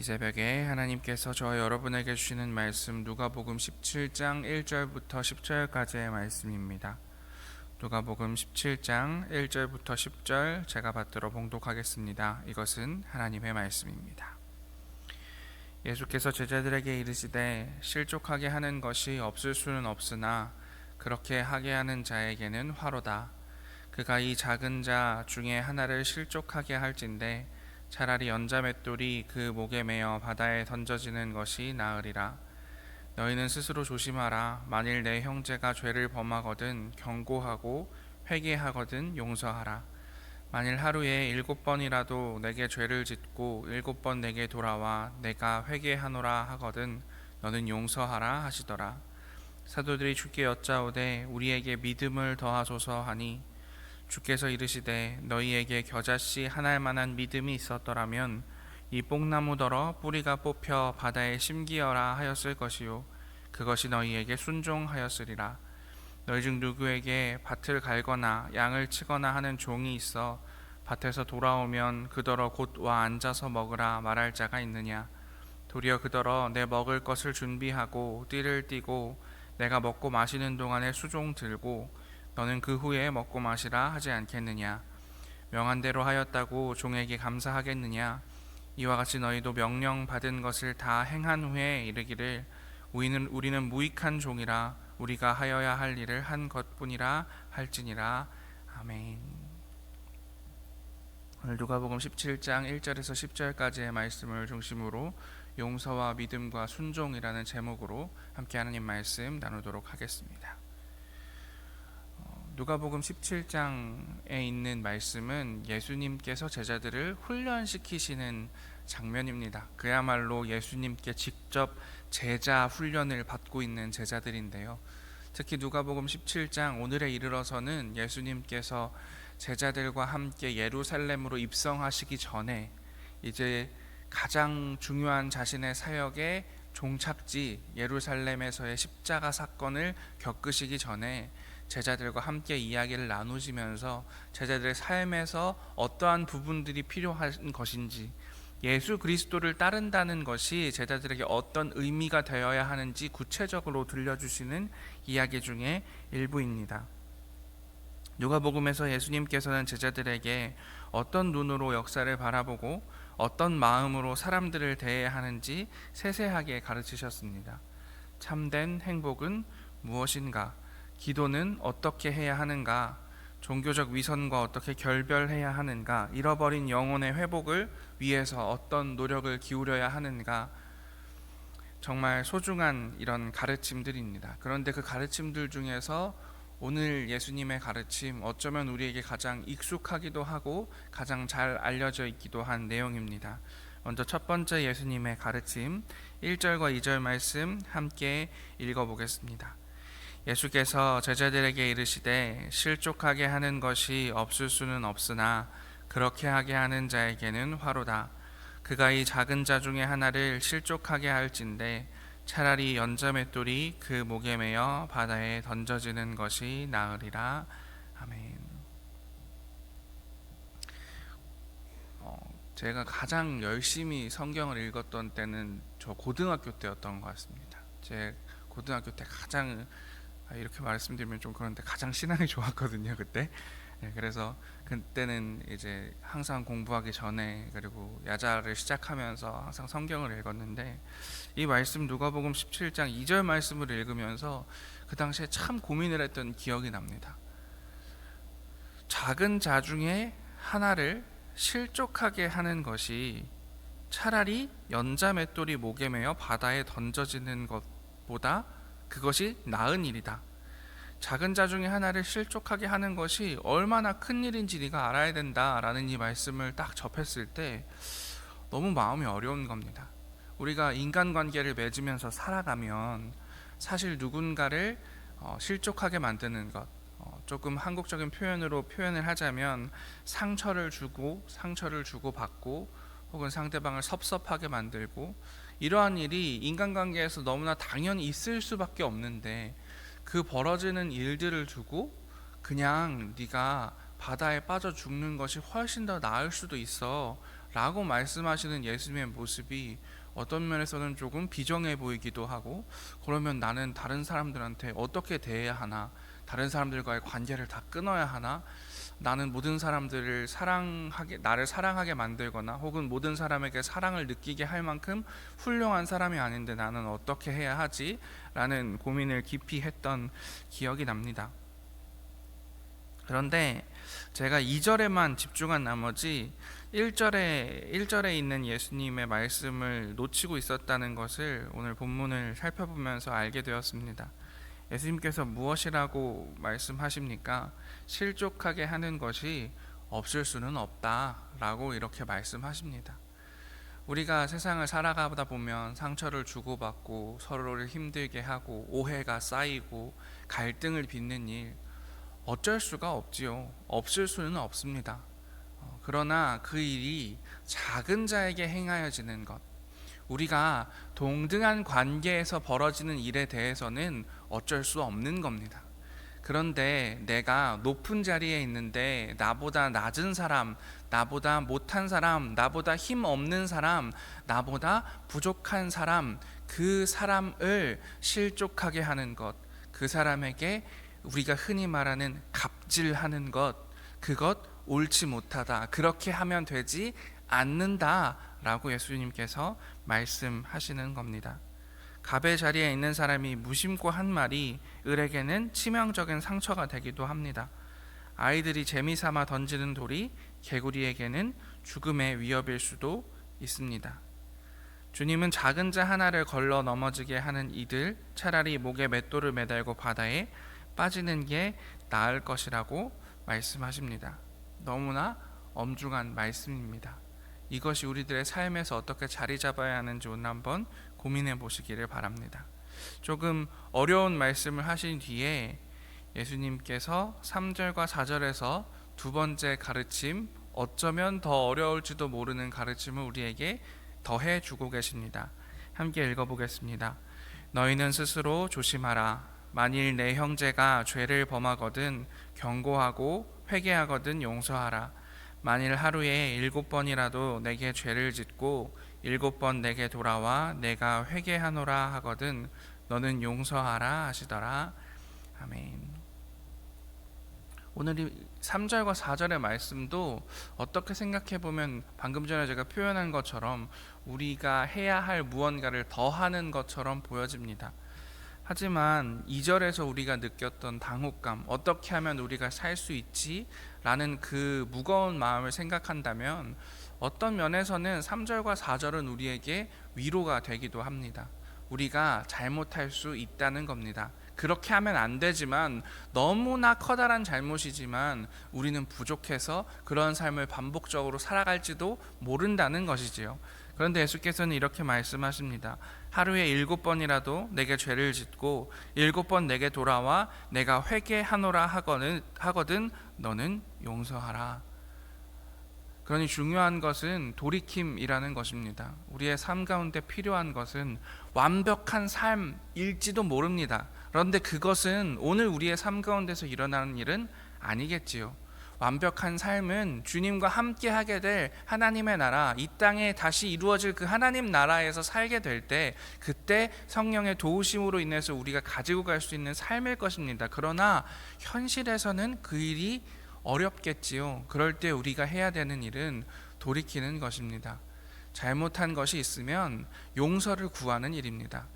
이 새벽에 하나님께서 저와 여러분에게 주시는 말씀 누가복음 17장 1절부터 10절까지의 말씀입니다. 누가복음 17장 1절부터 10절 제가 받들어 봉독하겠습니다. 이것은 하나님의 말씀입니다. 예수께서 제자들에게 이르시되 실족하게 하는 것이 없을 수는 없으나 그렇게 하게 하는 자에게는 화로다. 그가 이 작은 자 중에 하나를 실족하게 할진대 차라리 연자맷돌이 그 목에 매어 바다에 던져지는 것이 나으리라. 너희는 스스로 조심하라. 만일 내 형제가 죄를 범하거든 경고하고 회개하거든 용서하라. 만일 하루에 7번이라도 내게 죄를 짓고 7번 내게 돌아와 내가 회개하노라 하거든 너는 용서하라 하시더라. 사도들이 주께 여짜오되 우리에게 믿음을 더하소서 하니 주께서 이르시되 너희에게 겨자씨 하나일 만한 믿음이 있었더라면 이 뽕나무더러 뿌리가 뽑혀 바다에 심기어라 하였을 것이요 그것이 너희에게 순종하였으리라. 너희 중 누구에게 밭을 갈거나 양을 치거나 하는 종이 있어 밭에서 돌아오면 그더러 곧 와 앉아서 먹으라 말할 자가 있느냐? 도리어 그더러 내 먹을 것을 준비하고 띠를 띠고 내가 먹고 마시는 동안에 수종 들고 너는 그 후에 먹고 마시라 하지 않겠느냐? 명한 대로 하였다고 종에게 감사하겠느냐? 이와 같이 너희도 명령 받은 것을 다 행한 후에 이르기를 우리는 무익한 종이라 우리가 하여야 할 일을 한 것뿐이라 할지니라. 아멘. 오늘 누가복음 17장 1절에서 10절까지의 말씀을 중심으로 용서와 믿음과 순종이라는 제목으로 함께 하나님 말씀 나누도록 하겠습니다. 누가복음 17장에 있는 말씀은 예수님께서 제자들을 훈련시키시는 장면입니다. 그야말로 예수님께 직접 제자 훈련을 받고 있는 제자들인데요. 특히 누가복음 17장 오늘에 이르러서는 예수님께서 제자들과 함께 예루살렘으로 입성하시기 전에 이제 가장 중요한 자신의 사역의 종착지 예루살렘에서의 십자가 사건을 겪으시기 전에 제자들과 함께 이야기를 나누시면서 제자들의 삶에서 어떠한 부분들이 필요한 것인지, 예수 그리스도를 따른다는 것이 제자들에게 어떤 의미가 되어야 하는지 구체적으로 들려주시는 이야기 중에 일부입니다. 누가복음에서 예수님께서는 제자들에게 어떤 눈으로 역사를 바라보고 어떤 마음으로 사람들을 대해야 하는지 세세하게 가르치셨습니다. 참된 행복은 무엇인가? 기도는 어떻게 해야 하는가? 종교적 위선과 어떻게 결별해야 하는가? 잃어버린 영혼의 회복을 위해서 어떤 노력을 기울여야 하는가? 정말 소중한 이런 가르침들입니다. 그런데 그 가르침들 중에서 오늘 예수님의 가르침, 어쩌면 우리에게 가장 익숙하기도 하고 가장 잘 알려져 있기도 한 내용입니다. 먼저 첫 번째 예수님의 가르침 1절과 2절 말씀 함께 읽어보겠습니다. 예수께서 제자들에게 이르시되 실족하게 하는 것이 없을 수는 없으나 그렇게 하게 하는 자에게는 화로다. 그가 이 작은 자 중에 하나를 실족하게 할진대 차라리 연자맷돌이 그 목에 매어 바다에 던져지는 것이 나으리라. 아멘. 제가 가장 열심히 성경을 읽었던 때는 저 고등학교 때였던 것 같습니다. 제 고등학교 때 가장, 이렇게 말씀드리면 좀 그런데 가장 신앙이 좋았거든요 그때. 그래서 그때는 이제 항상 공부하기 전에 그리고 야자를 시작하면서 항상 성경을 읽었는데 이 말씀 누가복음 17장 2절 말씀을 읽으면서 그 당시에 참 고민을 했던 기억이 납니다. 작은 자 중에 하나를 실족하게 하는 것이 차라리 연자맷돌이 목에 매어 바다에 던져지는 것보다 그것이 나은 일이다. 작은 자 중에 하나를 실족하게 하는 것이 얼마나 큰 일인지 네가 알아야 된다라는 이 말씀을 딱 접했을 때 너무 마음이 어려운 겁니다. 우리가 인간관계를 맺으면서 살아가면 사실 누군가를 실족하게 만드는 것, 조금 한국적인 표현으로 표현을 하자면 상처를 주고 받고 혹은 상대방을 섭섭하게 만들고 이러한 일이 인간관계에서 너무나 당연히 있을 수밖에 없는데 그 벌어지는 일들을 두고 그냥 네가 바다에 빠져 죽는 것이 훨씬 더 나을 수도 있어 라고 말씀하시는 예수님의 모습이 어떤 면에서는 조금 비정해 보이기도 하고, 그러면 나는 다른 사람들한테 어떻게 대해야 하나, 다른 사람들과의 관계를 다 끊어야 하나, 나는 모든 사람들을 나를 사랑하게 만들거나 혹은 모든 사람에게 사랑을 느끼게 할 만큼 훌륭한 사람이 아닌데 나는 어떻게 해야 하지? 라는 고민을 깊이 했던 기억이 납니다. 그런데 제가 2절에만 집중한 나머지 1절에 있는 예수님의 말씀을 놓치고 있었다는 것을 오늘 본문을 살펴보면서 알게 되었습니다. 예수님께서 무엇이라고 말씀하십니까? 실족하게 하는 것이 없을 수는 없다라고 이렇게 말씀하십니다. 우리가 세상을 살아가다 보면 상처를 주고받고 서로를 힘들게 하고 오해가 쌓이고 갈등을 빚는 일, 어쩔 수가 없지요. 없을 수는 없습니다. 그러나 그 일이 작은 자에게 행하여지는 것, 우리가 동등한 관계에서 벌어지는 일에 대해서는 어쩔 수 없는 겁니다. 그런데 내가 높은 자리에 있는데 나보다 낮은 사람, 나보다 못한 사람, 나보다 힘 없는 사람, 나보다 부족한 사람, 그 사람을 실족하게 하는 것, 그 사람에게 우리가 흔히 말하는 갑질하는 것, 그것 옳지 못하다, 그렇게 하면 되지 않는다 라고 예수님께서 말씀하시는 겁니다. 갑의 자리에 있는 사람이 무심코 한 말이 을에게는 치명적인 상처가 되기도 합니다. 아이들이 재미삼아 던지는 돌이 개구리에게는 죽음의 위협일 수도 있습니다. 주님은 작은 자 하나를 걸러 넘어지게 하는 이들 차라리 목에 맷돌을 매달고 바다에 빠지는 게 나을 것이라고 말씀하십니다. 너무나 엄중한 말씀입니다. 이것이 우리들의 삶에서 어떻게 자리 잡아야 하는지 오늘 한번 고민해 보시기를 바랍니다. 조금 어려운 말씀을 하신 뒤에 예수님께서 3절과 4절에서 두 번째 가르침, 어쩌면 더 어려울지도 모르는 가르침을 우리에게 더해 주고 계십니다. 함께 읽어보겠습니다. 너희는 스스로 조심하라. 만일 내 형제가 죄를 범하거든 경고하고 회개하거든 용서하라. 만일 하루에 7번이라도 내게 죄를 짓고 7번 내게 돌아와 내가 회개하노라 하거든 너는 용서하라 하시더라. 아멘. 오늘 이 3절과 4절의 말씀도 어떻게 생각해 보면 방금 전에 제가 표현한 것처럼 우리가 해야 할 무언가를 더하는 것처럼 보여집니다. 하지만 2절에서 우리가 느꼈던 당혹감, 어떻게 하면 우리가 살 수 있지? 라는 그 무거운 마음을 생각한다면 어떤 면에서는 3절과 4절은 우리에게 위로가 되기도 합니다. 우리가 잘못할 수 있다는 겁니다. 그렇게 하면 안 되지만 너무나 커다란 잘못이지만 우리는 부족해서 그런 삶을 반복적으로 살아갈지도 모른다는 것이지요. 그런데 예수께서는 이렇게 말씀하십니다. 하루에 7번이라도 내게 죄를 짓고 7번 내게 돌아와 내가 회개하노라 하거든 너는 용서하라. 그러니 중요한 것은 돌이킴이라는 것입니다. 우리의 삶 가운데 필요한 것은 완벽한 삶일지도 모릅니다. 그런데 그것은 오늘 우리의 삶 가운데서 일어나는 일은 아니겠지요. 완벽한 삶은 주님과 함께 하게 될 하나님의 나라, 이 땅에 다시 이루어질 그 하나님 나라에서 살게 될 때 그때 성령의 도우심으로 인해서 우리가 가지고 갈 수 있는 삶일 것입니다. 그러나 현실에서는 그 일이 어렵겠지요. 그럴 때 우리가 해야 되는 일은 돌이키는 것입니다. 잘못한 것이 있으면 용서를 구하는 일입니다.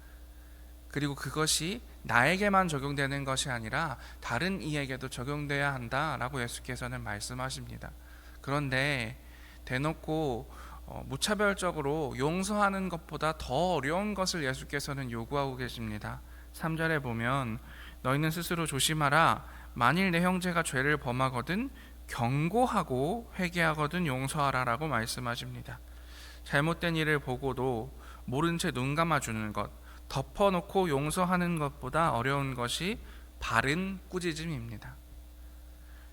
그리고 그것이 나에게만 적용되는 것이 아니라 다른 이에게도 적용돼야 한다라고 예수께서는 말씀하십니다. 그런데 대놓고 무차별적으로 용서하는 것보다 더 어려운 것을 예수께서는 요구하고 계십니다. 3절에 보면 너희는 스스로 조심하라. 만일 내 형제가 죄를 범하거든 경고하고 회개하거든 용서하라라고 말씀하십니다. 잘못된 일을 보고도 모른 채 눈 감아주는 것, 덮어놓고 용서하는 것보다 어려운 것이 바른 꾸짖음입니다.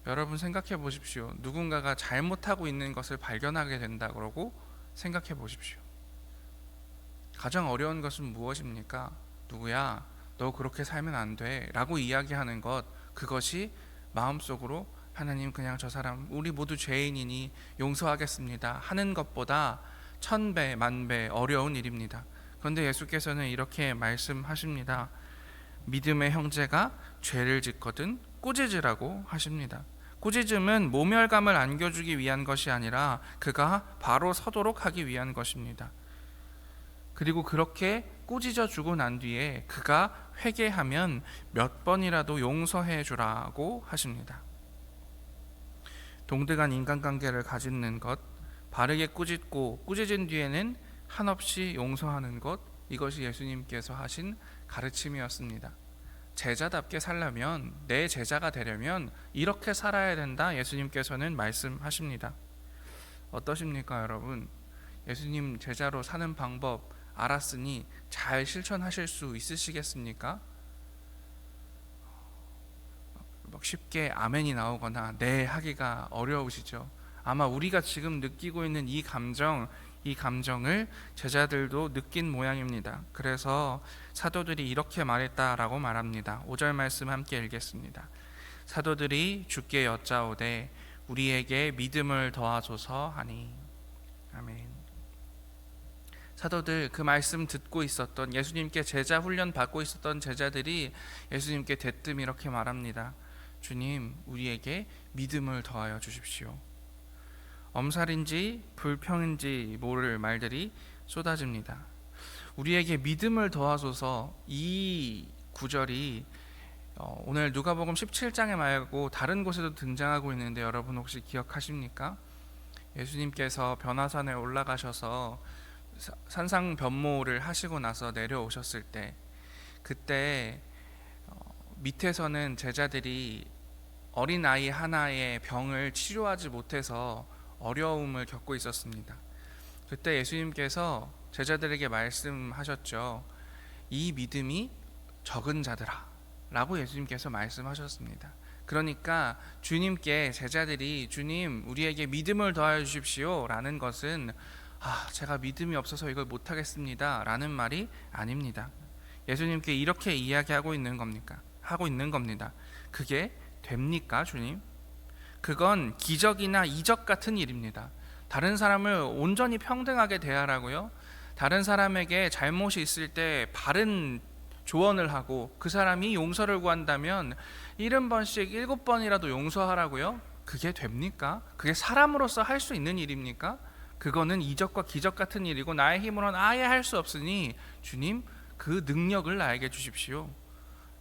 여러분 생각해 보십시오. 누군가가 잘못하고 있는 것을 발견하게 된다 그러고 생각해 보십시오. 가장 어려운 것은 무엇입니까? 누구야? 너 그렇게 살면 안 돼 라고 이야기하는 것, 그것이 마음속으로 하나님, 그냥 저 사람 우리 모두 죄인이니 용서하겠습니다 하는 것보다 1000배 만배 어려운 일입니다. 그런데 예수께서는 이렇게 말씀하십니다. 믿음의 형제가 죄를 짓거든 꾸짖으라고 하십니다. 꾸짖음은 모멸감을 안겨주기 위한 것이 아니라 그가 바로 서도록 하기 위한 것입니다. 그리고 그렇게 꾸짖어 주고 난 뒤에 그가 회개하면 몇 번이라도 용서해 주라고 하십니다. 동등한 인간관계를 가지는 것, 바르게 꾸짖고 꾸짖은 뒤에는 한없이 용서하는 것, 이것이 예수님께서 하신 가르침이었습니다. 제자답게 살려면, 내 제자가 되려면 이렇게 살아야 된다, 예수님께서는 말씀하십니다. 어떠십니까, 여러분? 예수님 제자로 사는 방법 알았으니 잘 실천하실 수 있으시겠습니까? 쉽게 아멘이 나오거나 네 하기가 어려우시죠. 아마 우리가 지금 느끼고 있는 이 감정을 제자들도 느낀 모양입니다. 그래서 사도들이 이렇게 말했다라고 말합니다. 5절 말씀 함께 읽겠습니다. 사도들이 주께 여짜오되 우리에게 믿음을 더하소서 하니. 아멘. 사도들, 그 말씀 듣고 있었던, 예수님께 제자 훈련 받고 있었던 제자들이 예수님께 대뜸 이렇게 말합니다. 주님, 우리에게 믿음을 더하여 주십시오. 엄살인지 불평인지 모를 말들이 쏟아집니다. 우리에게 믿음을 더하소서, 이 구절이 오늘 누가복음 17장에 말고 다른 곳에도 등장하고 있는데 여러분 혹시 기억하십니까? 예수님께서 변화산에 올라가셔서 산상변모를 하시고 나서 내려오셨을 때, 그때 밑에서는 제자들이 어린아이 하나의 병을 치료하지 못해서 어려움을 겪고 있었습니다. 그때 예수님께서 제자들에게 말씀하셨죠. 이 믿음이 적은 자들아 라고 예수님께서 말씀하셨습니다. 그러니까 주님께 제자들이 주님 우리에게 믿음을 더하여 주십시오 라는 것은 제가 믿음이 없어서 이걸 못하겠습니다 라는 말이 아닙니다. 예수님께 이렇게 이야기하고 있는 겁니다. 그게 됩니까, 주님? 그건 기적이나 이적 같은 일입니다. 다른 사람을 온전히 평등하게 대하라고요? 다른 사람에게 잘못이 있을 때 바른 조언을 하고 그 사람이 용서를 구한다면 70번씩 7번이라도 용서하라고요? 그게 됩니까? 그게 사람으로서 할 수 있는 일입니까? 그거는 이적과 기적 같은 일이고 나의 힘으로는 아예 할 수 없으니 주님 그 능력을 나에게 주십시오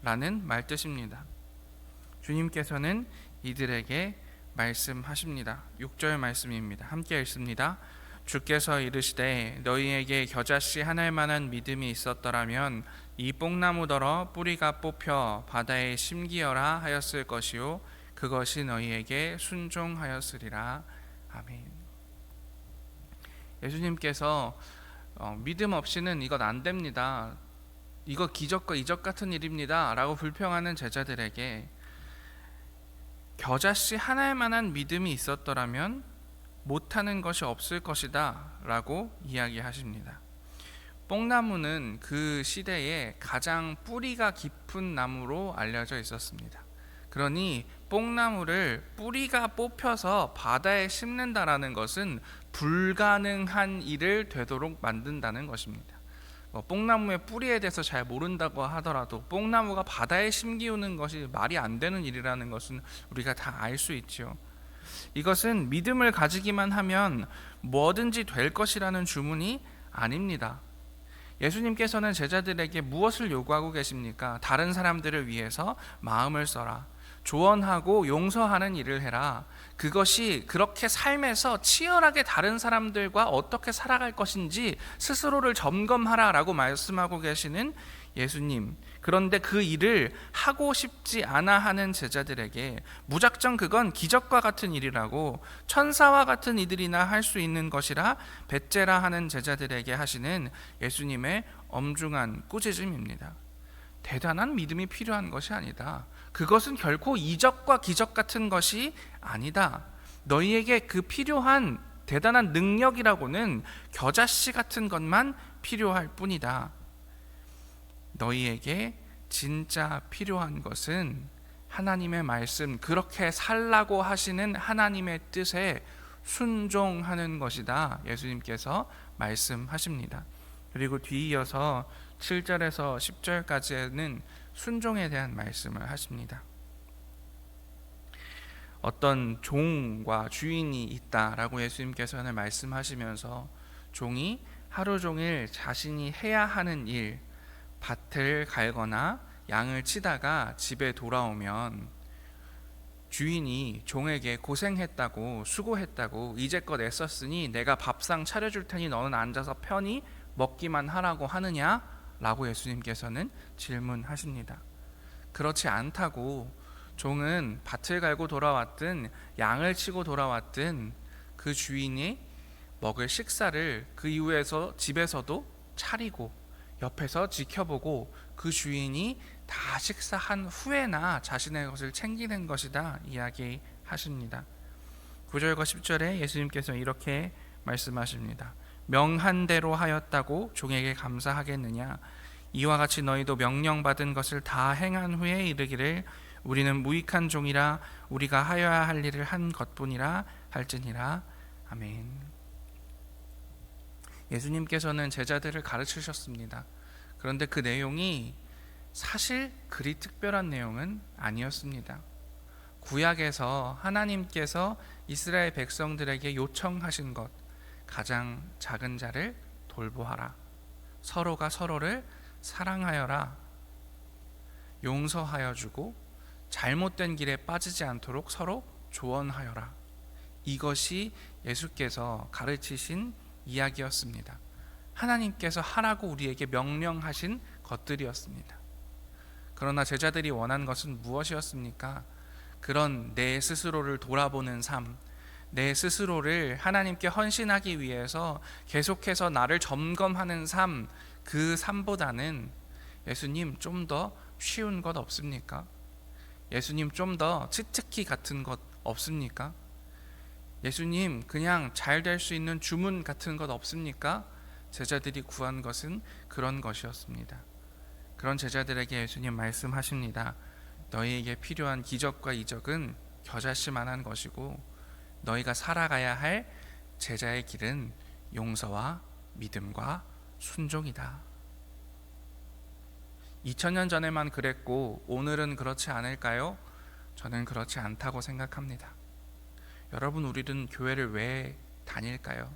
라는 말뜻입니다. 주님께서는 이들에게 말씀하십니다. 6절 말씀입니다. 함께 읽습니다. 주께서 이르시되 너희에게 겨자씨 하나일 만한 믿음이 있었더라면 이 뽕나무더러 뿌리가 뽑혀 바다에 심기어라 하였을 것이요 그것이 너희에게 순종하였으리라. 아멘. 예수님께서 믿음 없이는 이것 안 됩니다, 이거 기적과 이적 같은 일입니다 라고 불평하는 제자들에게 겨자씨 하나일 만한 믿음이 있었더라면 못하는 것이 없을 것이다 라고 이야기하십니다. 뽕나무는 그 시대에 가장 뿌리가 깊은 나무로 알려져 있었습니다. 그러니 뽕나무를 뿌리가 뽑혀서 바다에 심는다라는 것은 불가능한 일을 되도록 만든다는 것입니다. 뽕나무의 뿌리에 대해서 잘 모른다고 하더라도 뽕나무가 바다에 심기우는 것이 말이 안 되는 일이라는 것은 우리가 다 알 수 있죠. 이것은 믿음을 가지기만 하면 뭐든지 될 것이라는 주문이 아닙니다. 예수님께서는 제자들에게 무엇을 요구하고 계십니까? 다른 사람들을 위해서 마음을 써라, 조언하고 용서하는 일을 해라. 그것이 그렇게 삶에서 치열하게 다른 사람들과 어떻게 살아갈 것인지 스스로를 점검하라 라고 말씀하고 계시는 예수님. 그런데 그 일을 하고 싶지 않아 하는 제자들에게 무작정 그건 기적과 같은 일이라고, 천사와 같은 이들이나 할 수 있는 것이라 배째라 하는 제자들에게 하시는 예수님의 엄중한 꾸짖음입니다. 대단한 믿음이 필요한 것이 아니다. 그것은 결코 이적과 기적 같은 것이 아니다. 너희에게 그 필요한 대단한 능력이라고는 겨자씨 같은 것만 필요할 뿐이다. 너희에게 진짜 필요한 것은 하나님의 말씀, 그렇게 살라고 하시는 하나님의 뜻에 순종하는 것이다, 예수님께서 말씀하십니다. 그리고 뒤이어서 7절에서 10절까지는 순종에 대한 말씀을 하십니다. 어떤 종과 주인이 있다라고 예수님께서는 말씀하시면서 종이 하루 종일 자신이 해야 하는 일, 밭을 갈거나 양을 치다가 집에 돌아오면 주인이 종에게 고생했다고, 수고했다고, 이제껏 애썼으니 내가 밥상 차려줄 테니 너는 앉아서 편히 먹기만 하라고 하느냐? 라고 예수님께서는 질문하십니다. 그렇지 않다고, 종은 밭을 갈고 돌아왔든 양을 치고 돌아왔든 그 주인이 먹을 식사를 그 이후에서 집에서도 차리고 옆에서 지켜보고 그 주인이 다 식사한 후에나 자신의 것을 챙기는 것이다 이야기하십니다. 9절과 10절에 예수님께서 이렇게 말씀하십니다. 명한 대로 하였다고 종에게 감사하겠느냐? 이와 같이 너희도 명령받은 것을 다 행한 후에 이르기를 우리는 무익한 종이라 우리가 하여야 할 일을 한 것뿐이라 할지니라. 아멘. 예수님께서는 제자들을 가르치셨습니다. 그런데 그 내용이 사실 그리 특별한 내용은 아니었습니다. 구약에서 하나님께서 이스라엘 백성들에게 요청하신 것, 가장 작은 자를 돌보아라, 서로가 서로를 사랑하여라, 용서하여 주고 잘못된 길에 빠지지 않도록 서로 조언하여라, 이것이 예수께서 가르치신 이야기였습니다. 하나님께서 하라고 우리에게 명령하신 것들이었습니다. 그러나 제자들이 원한 것은 무엇이었습니까? 그런 내 스스로를 돌아보는 삶, 내 스스로를 하나님께 헌신하기 위해서 계속해서 나를 점검하는 삶, 그 삶보다는 예수님 좀 더 쉬운 것 없습니까? 예수님 좀 더 치트키 같은 것 없습니까? 예수님 그냥 잘 될 수 있는 주문 같은 것 없습니까? 제자들이 구한 것은 그런 것이었습니다. 그런 제자들에게 예수님 말씀하십니다. 너희에게 필요한 기적과 이적은 겨자씨만한 것이고 너희가 살아가야 할 제자의 길은 용서와 믿음과 순종이다. 2000년 전에만 그랬고 오늘은 그렇지 않을까요? 저는 그렇지 않다고 생각합니다. 여러분, 우리는 교회를 왜 다닐까요?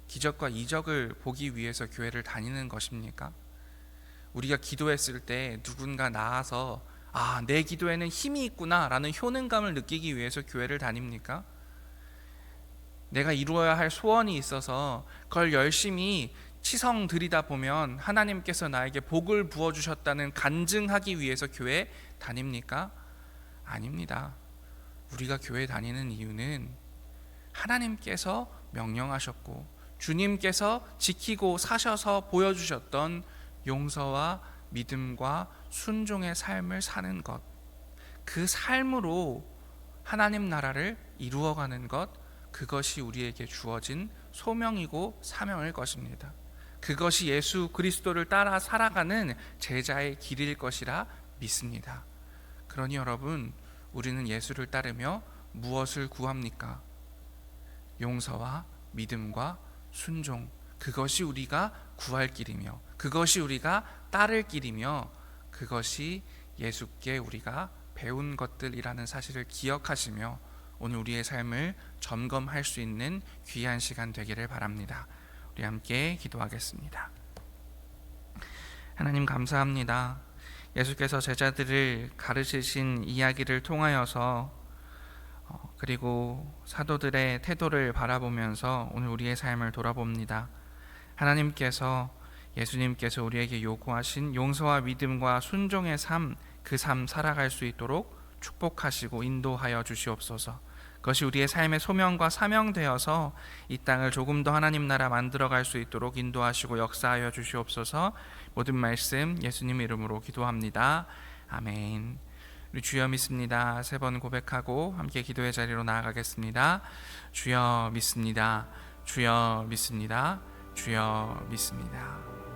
기적과 이적을 보기 위해서 교회를 다니는 것입니까? 우리가 기도했을 때 누군가 나와서 내 기도에는 힘이 있구나 라는 효능감을 느끼기 위해서 교회를 다닙니까? 내가 이루어야 할 소원이 있어서 그걸 열심히 치성 드리다 보면 하나님께서 나에게 복을 부어주셨다는 간증하기 위해서 교회 다닙니까? 아닙니다. 우리가 교회 다니는 이유는 하나님께서 명령하셨고 주님께서 지키고 사셔서 보여주셨던 용서와 믿음과 순종의 삶을 사는 것, 그 삶으로 하나님 나라를 이루어가는 것, 그것이 우리에게 주어진 소명이고 사명일 것입니다. 그것이 예수 그리스도를 따라 살아가는 제자의 길일 것이라 믿습니다. 그러니 여러분, 우리는 예수를 따르며 무엇을 구합니까? 용서와 믿음과 순종, 그것이 우리가 구할 길이며 그것이 우리가 따를 길이며 그것이 예수께 우리가 배운 것들이라는 사실을 기억하시며 오늘 우리의 삶을 점검할 수 있는 귀한 시간 되기를 바랍니다. 우리 함께 기도하겠습니다. 하나님 감사합니다. 예수께서 제자들을 가르치신 이야기를 통하여서 그리고 사도들의 태도를 바라보면서 오늘 우리의 삶을 돌아봅니다. 하나님께서 예수님께서 우리에게 요구하신 용서와 믿음과 순종의 삶, 그 삶 살아갈 수 있도록 축복하시고 인도하여 주시옵소서. 그것이 우리의 삶의 소명과 사명되어서 이 땅을 조금 더 하나님 나라 만들어갈 수 있도록 인도하시고 역사하여 주시옵소서. 모든 말씀 예수님 이름으로 기도합니다. 아멘. 우리 주여 믿습니다. 3번 고백하고 함께 기도의 자리로 나아가겠습니다. 주여 믿습니다. 주여 믿습니다. 주여 믿습니다.